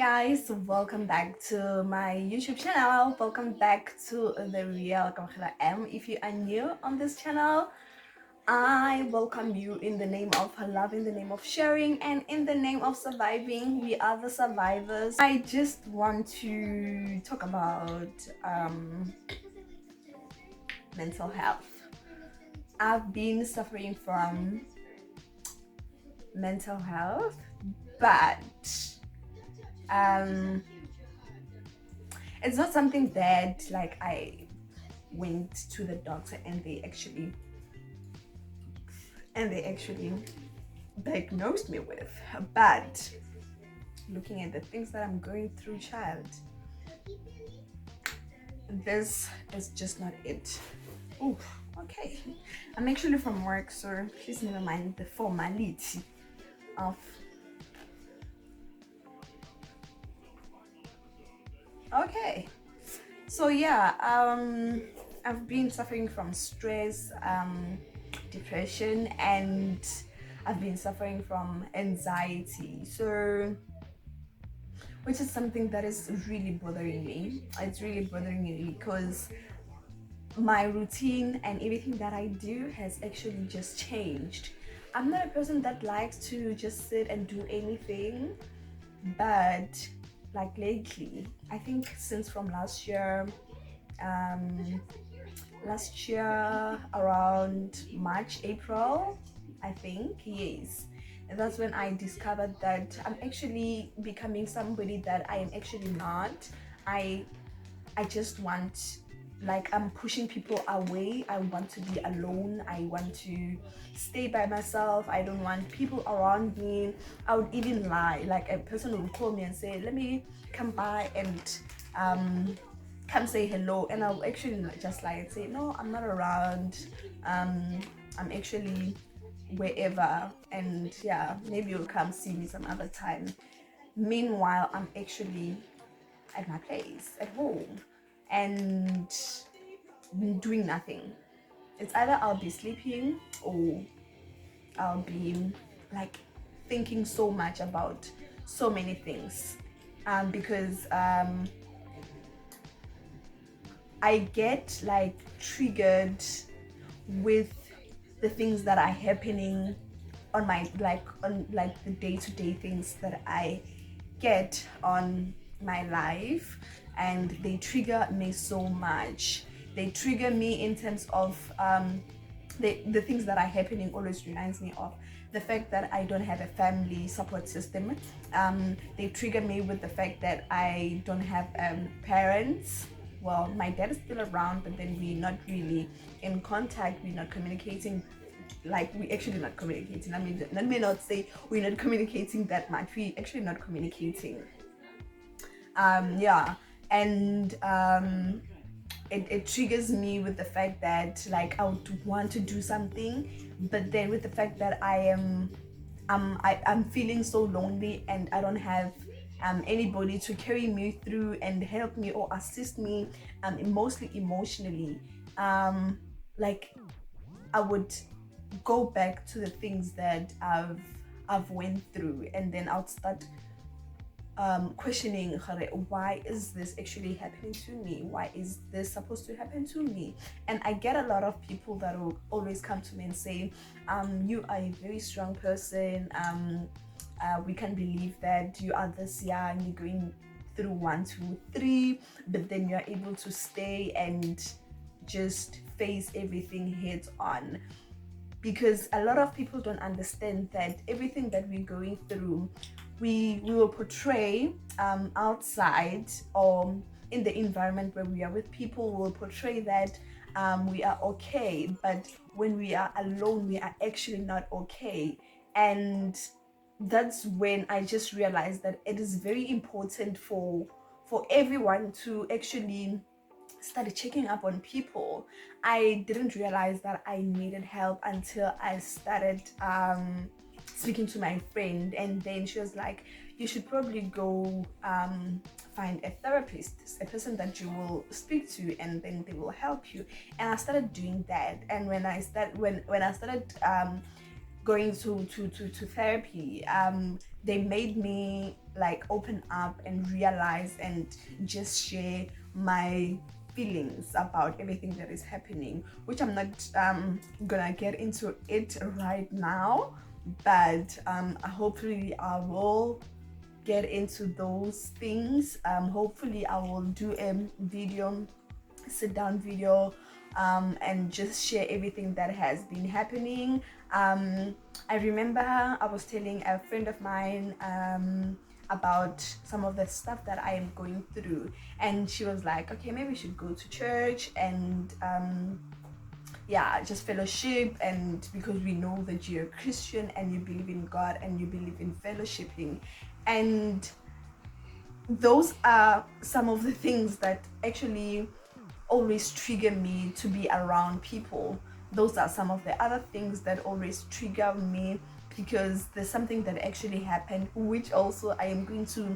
guys, welcome back to my YouTube channel. Welcome back to the real Kamogelo M. If you are new on this channel, I welcome you in the name of love, in the name of sharing, and in the name of surviving. We are the survivors. I just want to talk about mental health. I've been suffering from mental health, but it's not something that like I went to the doctor and they actually diagnosed me with. But looking at the things that I'm going through, child, this is just not it. Ooh, okay. I'm actually from work, so please never mind the formality of okay. So yeah, I've been suffering from stress, depression, and I've been suffering from anxiety. So, which is something that is really bothering me. It's really bothering me because my routine and everything that I do has actually just changed. I'm not a person that likes to just sit and do anything, but like lately, I think since from um, last year around March, April, I think, yes. And that's when I discovered that I'm actually becoming somebody that I am actually not. I I just want, like, I'm pushing people away. I want to be alone. I want to stay by myself. I don't want people around me. I would even lie. Like, a person would call me and say, let me come by and come say hello, and I'll actually just lie and say, no, I'm not around. I'm actually wherever, and yeah, maybe you'll come see me some other time. Meanwhile, I'm actually at my place at home and doing nothing. It's either I'll be sleeping or I'll be like thinking so much about so many things, because I get like triggered with the things that are happening on my on the day-to-day things that I get on my life, and they trigger me so much. They trigger me in terms of the things that are happening always reminds me of the fact that I don't have a family support system. They trigger me with the fact that I don't have parents. Well, my dad is still around, but then we're not really in contact. We're not communicating. Like, we actually not communicating. I mean, let me not say we're not communicating that much. We actually not communicating. Yeah, and it triggers me with the fact that like I would want to do something, but then with the fact that I'm feeling so lonely and I don't have anybody to carry me through and help me or assist me, mostly emotionally. Like, I would go back to the things that I've went through, and then I'll start questioning why is this actually happening to me, why is this supposed to happen to me. And I get a lot of people that will always come to me and say, you are a very strong person, we can't believe that you are this young, you're going through 1, 2, 3, but then you're able to stay and just face everything head on. Because a lot of people don't understand that everything that we're going through, we will portray outside, or in the environment where we are with people, will portray that we are okay, but when we are alone, we are actually not okay. And that's when I just realized that it is very important for everyone to actually started checking up on people. I didn't realize that I needed help until I started speaking to my friend, and then she was like, you should probably go find a therapist, a person that you will speak to, and then they will help you. And I started doing that. And when I started going to therapy, they made me like open up and realize and just share my feelings about everything that is happening, which I'm not gonna get into it right now, but hopefully I will get into those things. Hopefully I will do a video, sit down video, and just share everything that has been happening. I remember I was telling a friend of mine about some of the stuff that I am going through, and she was like, okay, maybe we should go to church and yeah, just fellowship, and because we know that you're a Christian and you believe in God and you believe in fellowshipping. And those are some of the things that actually always trigger me to be around people. Those are some of the other things that always trigger me, because there's something that actually happened, which also I am going to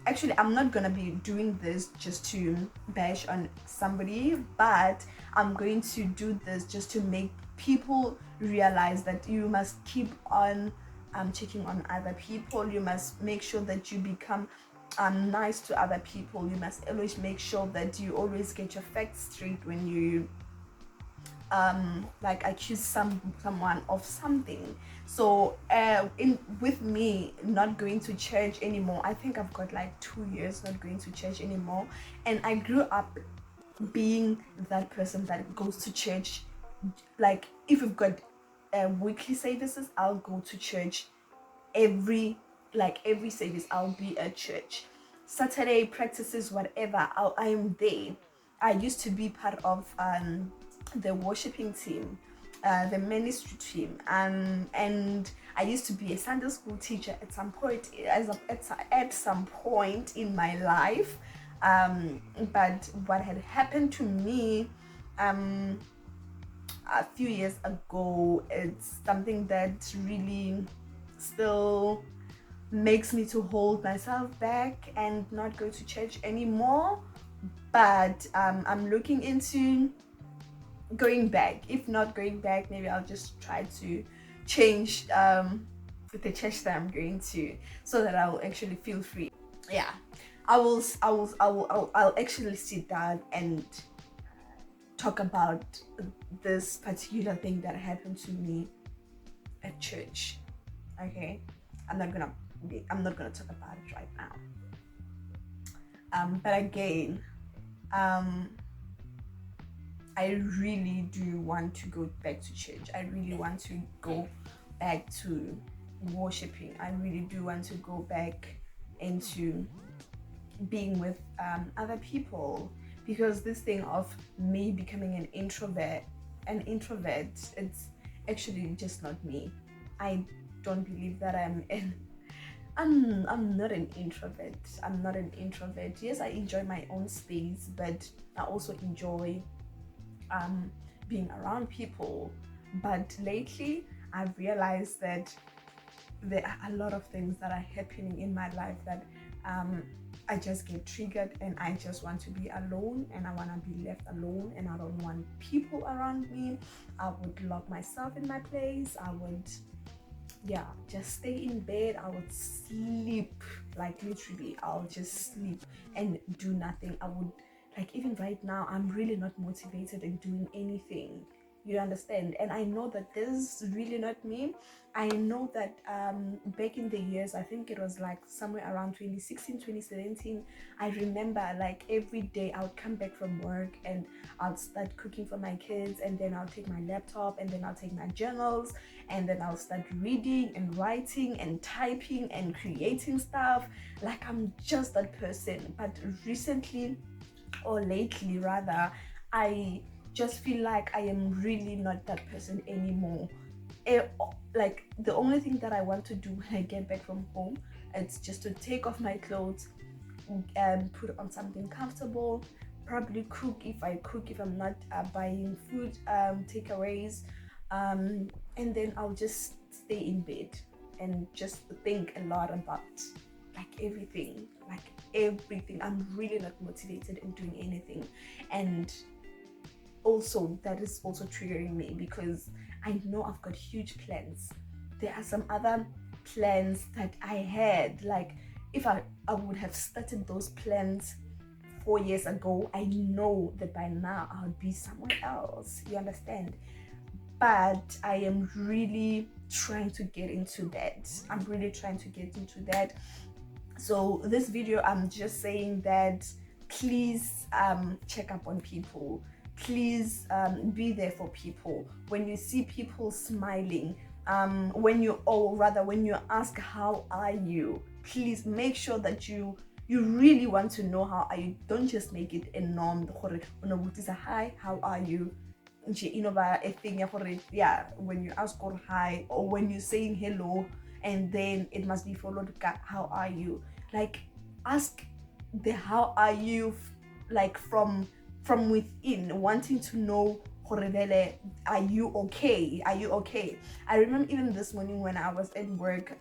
actually, I'm not gonna be doing this just to bash on somebody, but I'm going to do this just to make people realize that you must keep on checking on other people. You must make sure that you become nice to other people. You must always make sure that you always get your facts straight when you like accuse someone of something. So in with me not going to church anymore, I think I've got like 2 years not going to church anymore, and I grew up being that person that goes to church. Like if we've got weekly services, I'll go to church every service. I'll be at church. Saturday practices, whatever, I am there. I used to be part of the worshiping team, the ministry team, and I used to be a Sunday school teacher at some point, at some point in my life. But what had happened to me a few years ago, it's something that really still makes me to hold myself back and not go to church anymore. But I'm looking into going back. If not going back, maybe I'll just try to change the church that I'm going to, so that I will actually feel free. Yeah, I'll actually sit down and talk about this particular thing that happened to me at church. Okay, I'm not gonna talk about it right now. But again, I really do want to go back to church. I really want to go back to worshiping. I really do want to go back into being with other people, because this thing of me becoming an introvert, it's actually just not me. I don't believe that I'm not an introvert. I'm not an introvert. Yes, I enjoy my own space, but I also enjoy being around people. But lately I've realized that there are a lot of things that are happening in my life that I just get triggered, and I just want to be alone, and I want to be left alone, and I don't want people around me. I would lock myself in my place. I would just stay in bed. I would sleep, like literally I'll just sleep and do nothing. I would, like, even right now I'm really not motivated in doing anything, you understand? And I know that this is really not me. I know that back in the years, I think it was like somewhere around 2016, 2017, I remember like every day I would come back from work and I'll start cooking for my kids, and then I'll take my laptop, and then I'll take my journals, and then I'll start reading and writing and typing and creating stuff. Like I'm just that person. But recently, or lately rather, I just feel like I am really not that person anymore. Like the only thing that I want to do when I get back from home, it's just to take off my clothes and put on something comfortable, probably cook if I cook, if I'm not buying food takeaways, and then I'll just stay in bed and just think a lot about everything. I'm really not motivated in doing anything. And also that is also triggering me, because I know I've got huge plans. There are some other plans that I had, like if I would have started those plans 4 years ago, I know that by now I would be somewhere else. You understand? But I am really trying to get into that. I'm really trying to get into that. So this video, I'm just saying that please check up on people. Please be there for people. When you see people smiling, when you ask how are you, please make sure that you really want to know how are you. Don't just make it a norm. Hi, how are you? A thing, yeah, when you ask for hi, or when you're saying hello and then it must be followed by how are you. Like, ask the how are you, like from within, wanting to know, are you okay? Are you okay? I remember even this morning when I was at work,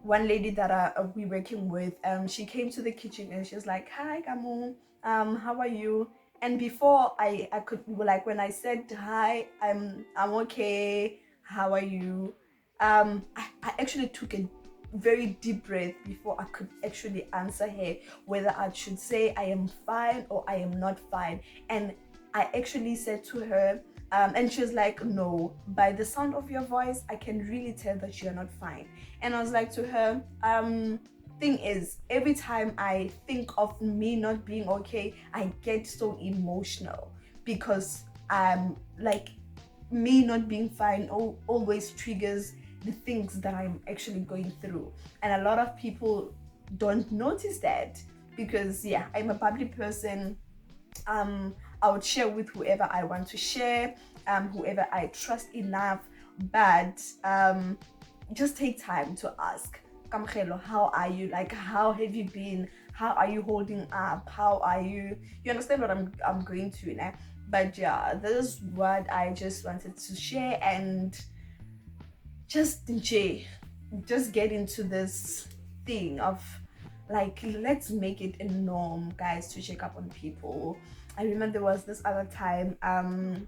one lady that we working with, she came to the kitchen and she was like, hi Kamu, how are you? And before I could, like, when I said hi, I'm okay, how are you, I actually took a very deep breath before I could actually answer her whether I should say I am fine or I am not fine. And I actually said to her, and she was like, no, by the sound of your voice, I can really tell that you're not fine. And I was like to her, thing is, every time I think of me not being okay, I get so emotional because like, me not being fine always triggers the things that I'm actually going through. And a lot of people don't notice that because, yeah, I'm a public person. I would share with whoever I want to share, whoever I trust enough, but just take time to ask, Kamogelo, how are you? Like, how have you been? How are you holding up? How are you? You understand what I'm going to, you know? But yeah, this is what I just wanted to share, and just get into this thing of, like, let's make it a norm, guys, to check up on people. I remember there was this other time, I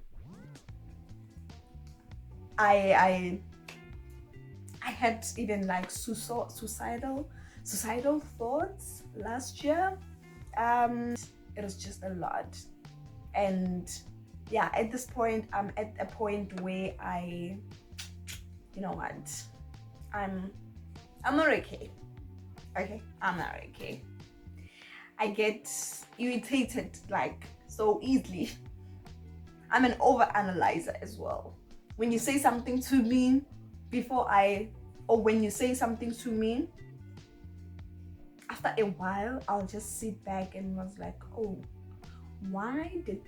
had even like suicidal thoughts last year. It was just a lot. And yeah, at this point, I'm at a point where you know what, I'm not okay. Okay, I'm not okay. I get irritated like so easily. I'm an overanalyzer as well. When you say something to me when you say something to me, after a while, I'll just sit back and was like, oh, why did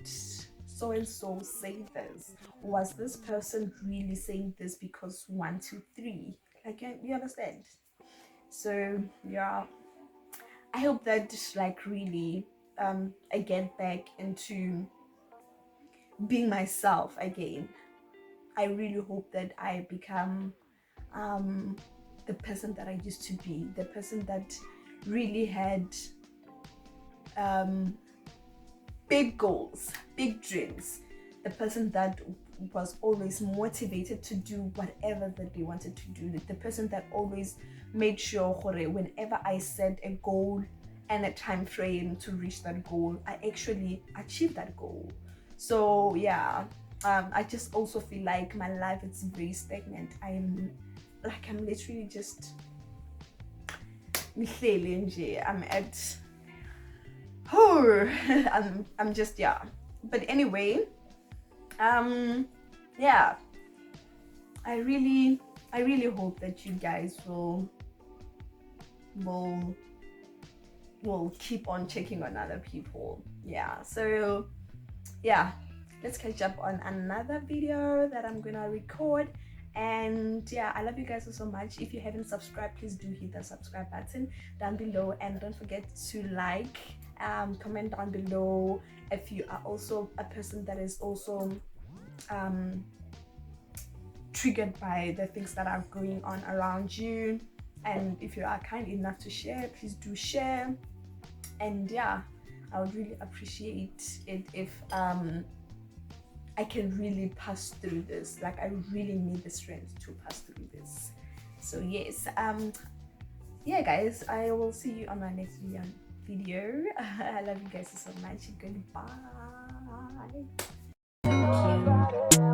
so and so say this? Was this person really saying this because 1, 2, 3? Like, you understand? So yeah, I hope that, like, really I get back into being myself again. I really hope that I become the person that I used to be, the person that really had big goals, big dreams, the person that was always motivated to do whatever that they wanted to do, the person that always made sure whenever I set a goal and a time frame to reach that goal, I actually achieved that goal. So yeah, I just also feel like my life is very stagnant. I'm literally just I'm at I'm just, yeah. But anyway, yeah, I really hope that you guys will keep on checking on other people. Yeah, so yeah, let's catch up on another video that I'm gonna record. And yeah, I love you guys so much. If you haven't subscribed, please do hit the subscribe button down below, and don't forget to like, comment down below if you are also a person that is also triggered by the things that are going on around you. And if you are kind enough to share, please do share. And yeah, I would really appreciate it if I can really pass through this. Like, I really need the strength to pass through this. So yes, yeah, guys, I will see you on my next video. I love you guys so much. Goodbye. Thank you.